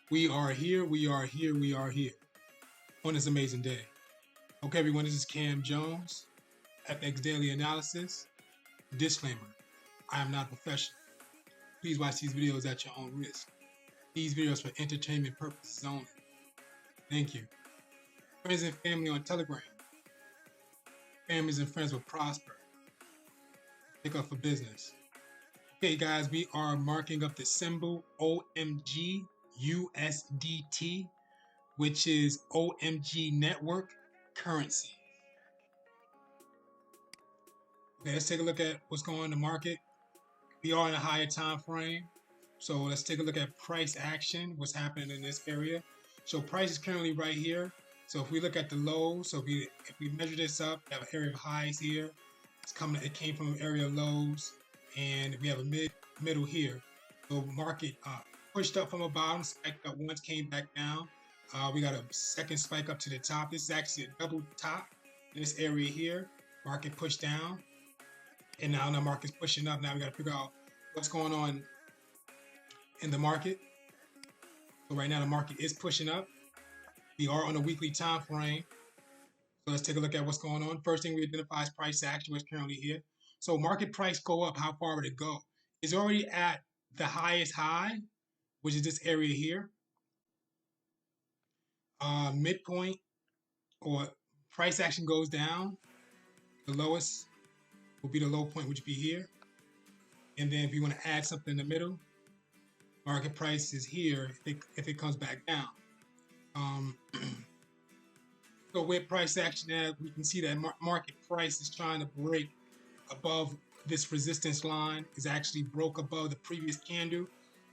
We are here, we are here, we are here on this amazing day. Okay, everyone, this is Cam Jones, FX Daily Analysis. Disclaimer, I am not a professional. Please watch these videos at your own risk. These videos for entertainment purposes only. Thank you. Friends and family on Telegram. Families and friends will prosper. Pick up for business. Okay, guys, we are marking up the symbol OMG USDT, which is OMG Network Currency. Okay, let's take a look at what's going on in the market. We are in a higher time frame. So let's take a look at price action, what's happening in this area. So price is currently right here. So if we look at the low, so if we measure this up, we have an area of highs here. It came from an area of lows, and we have a middle here. So market pushed up from a bottom, spiked up once, came back down. We got a second spike up to the top. This is actually a double top in this area here. Market pushed down, and now the market's pushing up. Now we got to figure out what's going on in the market. So right now the market is pushing up. We are on a weekly time frame. So let's take a look at what's going on. First thing we identify is price action, which is currently here. So market price go up, how far would it go? It's already at the highest high, which is this area here. Midpoint or price action goes down. The lowest will be the low point, which would be here. And then if you want to add something in the middle, market price is here if it comes back down. So with price action at, we can see that market price is trying to break above this resistance line. Is actually broke above the previous candle,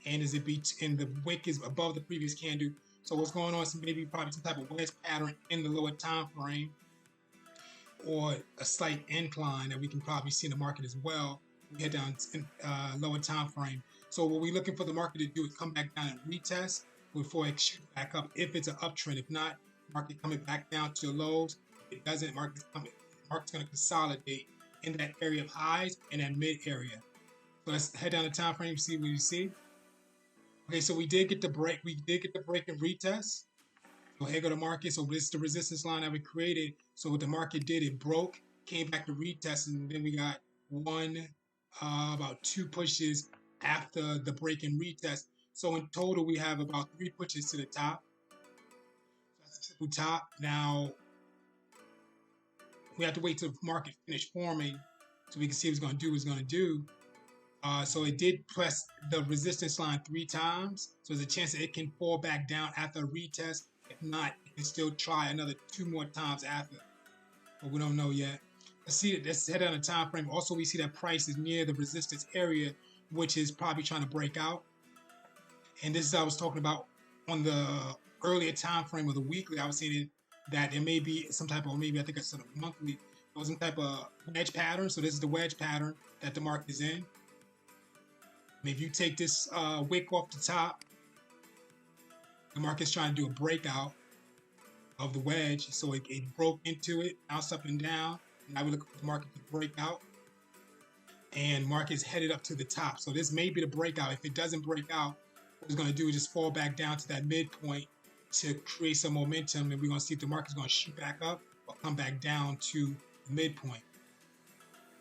and the wick is above the previous candle. So what's going on is maybe probably some type of wedge pattern in the lower time frame, or a slight incline that we can probably see in the market as well. We head down in lower time frame. So what we're looking for the market to do is come back down and retest before it shoots back up if it's an uptrend. If not, market coming back down to the lows. If it doesn't, market's going to consolidate in that area of highs and that mid area. So let's head down the time frame, see what you see. Okay, so we did get the break. We did get the break and retest. So here go the market. So this is the resistance line that we created. So what the market did, it broke, came back to retest, and then we got about two pushes after the break and retest. So in total, we have about 3 pushes to the top. So that's a triple top. Now we have to wait till the market finish forming so we can see what it's going to do. So it did press the resistance line 3 times. So there's a chance that it can fall back down after a retest. If not, it can still try another 2 more times after. But we don't know yet. Let's head on the time frame. Also, we see that price is near the resistance area, which is probably trying to break out. And this is what I was talking about on the earlier time frame of the weekly. I was saying that there may be some type of, maybe I think I said a monthly, or some type of wedge pattern. So this is the wedge pattern that the market is in. And if you take this wick off the top, the market's trying to do a breakout of the wedge. So it broke into it, bounced up and down. Now we look for the market to break out. And market's headed up to the top. So this may be the breakout. If it doesn't break out, what it's going to do is just fall back down to that midpoint to create some momentum. And we're going to see if the market's going to shoot back up or come back down to the midpoint.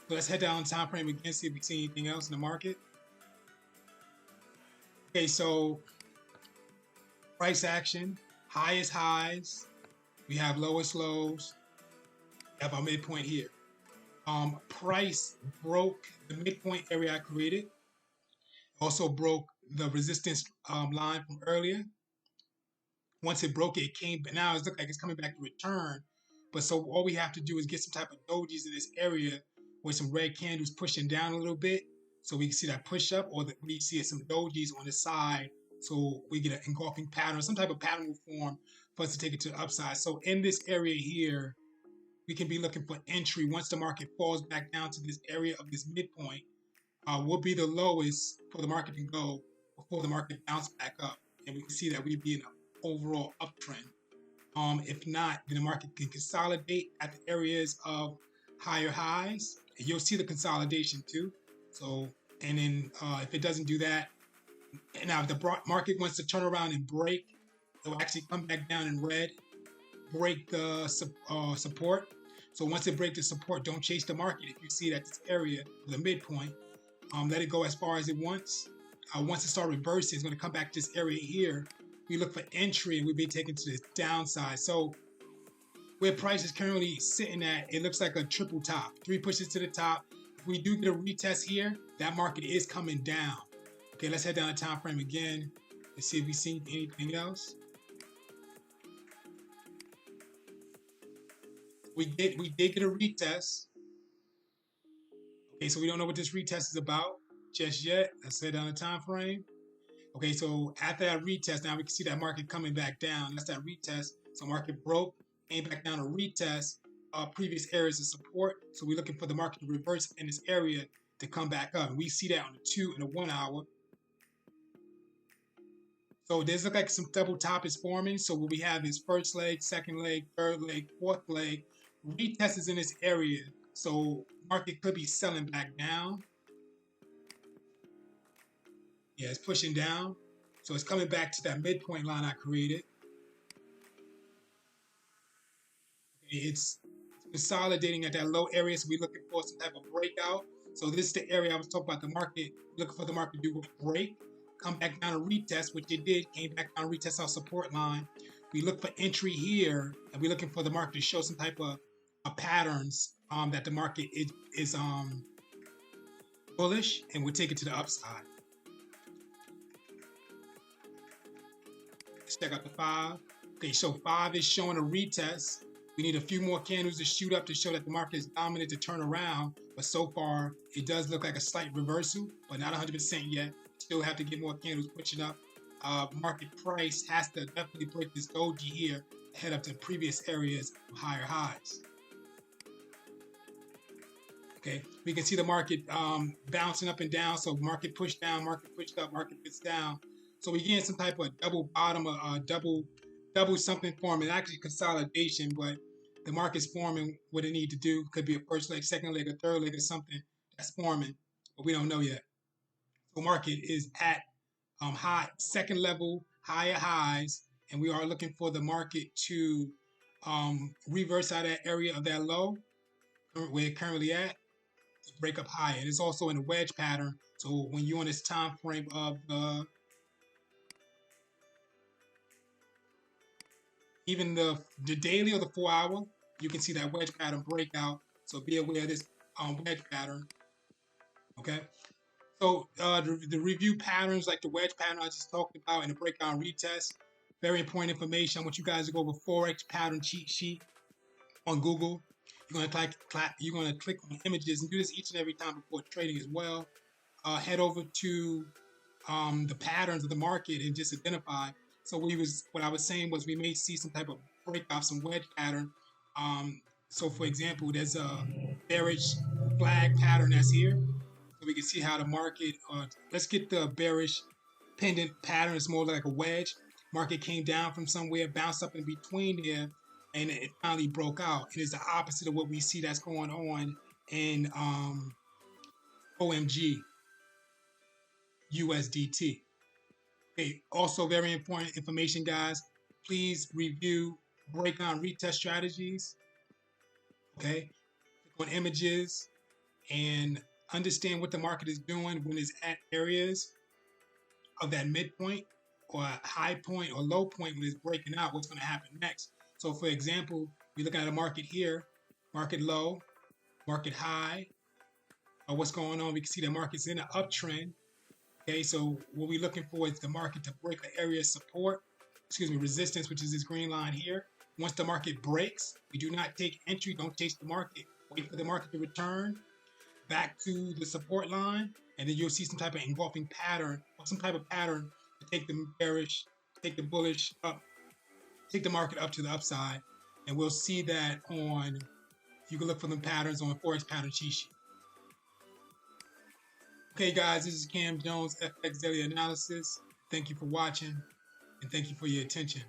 So let's head down on time frame again, see if we see anything else in the market. Okay, so price action, highest highs, we have lowest lows, we have our midpoint here. Price broke the midpoint area I created, also broke the resistance line from earlier. Once it broke it came, but now it looks like it's coming back to return. But so all we have to do is get some type of dojis in this area with some red candles pushing down a little bit, so we can see that push up, or we see some dojis on the side, so we get an engulfing pattern, some type of pattern will form for us to take it to the upside. So in this area here, we can be looking for entry once the market falls back down to this area of this midpoint. Will be the lowest for the market to go before the market bounce back up, and we can see that we'd be in an overall uptrend. If not, then the market can consolidate at the areas of higher highs. And you'll see the consolidation too. So, and then if it doesn't do that, And now if the market wants to turn around and break, it will actually come back down in red, break the support. So once it breaks the support, don't chase the market. If you see that this area, the midpoint, let it go as far as it wants. Once it starts reversing, it's going to come back to this area here. We look for entry and we'll be taken to the downside. So where price is currently sitting at, it looks like a triple top. 3 pushes to the top. If we do get a retest here, that market is coming down. Okay, let's head down the time frame again and see if we see anything else. We did get a retest. Okay, so we don't know what this retest is about just yet. Let's head down the time frame. Okay, so after that retest, now we can see that market coming back down. That's that retest. So market broke, came back down to retest previous areas of support. So we're looking for the market to reverse in this area to come back up. And we see that on the 2 and the 1 hour. So this looks like some double top is forming. So what we have is first leg, second leg, third leg, fourth leg. Retest is in this area. So market could be selling back down. Yeah, it's pushing down. So it's coming back to that midpoint line I created. It's consolidating at that low area. So we're looking for some type of breakout. So this is the area I was talking about the market, looking for the market to do a break, come back down to retest, which it did, came back down to retest our support line. We look for entry here, and we're looking for the market to show some type of patterns that the market is bullish, and we'll take it to the upside. Let's check out the 5. Okay, so 5 is showing a retest. We need a few more candles to shoot up to show that the market is dominant to turn around. But so far, it does look like a slight reversal, but not 100% yet. Still have to get more candles pushing up. Market price has to definitely break this doji here, head up to previous areas of higher highs. Okay, we can see the market bouncing up and down. So market pushed down, market pushed up, market pushed down. So we're getting some type of double bottom, double something forming, actually consolidation, but the market's forming what it need to do. Could be a first leg, second leg, or third leg, or something that's forming, but we don't know yet. So market is at high second level, higher highs, and we are looking for the market to reverse out of that area of that low where it's currently at, to break up higher. And it's also in a wedge pattern. So when you're on this time frame of even the daily or the 4 hour, you can see that wedge pattern breakout. So be aware of this wedge pattern. Okay. So the review patterns like the wedge pattern I just talked about and the breakout retest, very important information. I want you guys to go over Forex pattern cheat sheet on Google. You're going to click on images and do this each and every time before trading as well. Head over to the patterns of the market and just identify. So what I was saying was we may see some type of breakout, some wedge pattern. So for example, there's a bearish flag pattern that's here. So we can see how the market, let's get the bearish pendant pattern. It's more like a wedge. Market came down from somewhere, bounced up in between there, and it finally broke out. It is the opposite of what we see that's going on in OMG, USDT. Okay, also very important information, guys. Please review breakout retest strategies. Okay, click on images and understand what the market is doing when it's at areas of that midpoint or a high point or low point when it's breaking out, what's going to happen next. So for example, we look at a market here, market low, market high, what's going on? We can see the market's in an uptrend. Okay, so what we're looking for is the market to break the area of support, resistance, which is this green line here. Once the market breaks, we do not take entry, don't chase the market. Wait for the market to return back to the support line, and then you'll see some type of engulfing pattern or some type of pattern to take the bearish, take the bullish up, take the market up to the upside. And we'll see that on, you can look for them patterns on Forex pattern cheat sheet. Okay, guys, this is Cam Jones, FX Daily Analysis. Thank you for watching, and thank you for your attention.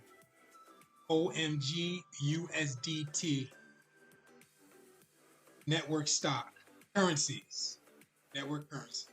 OMG USDT. Network stock. Currencies. Network currency.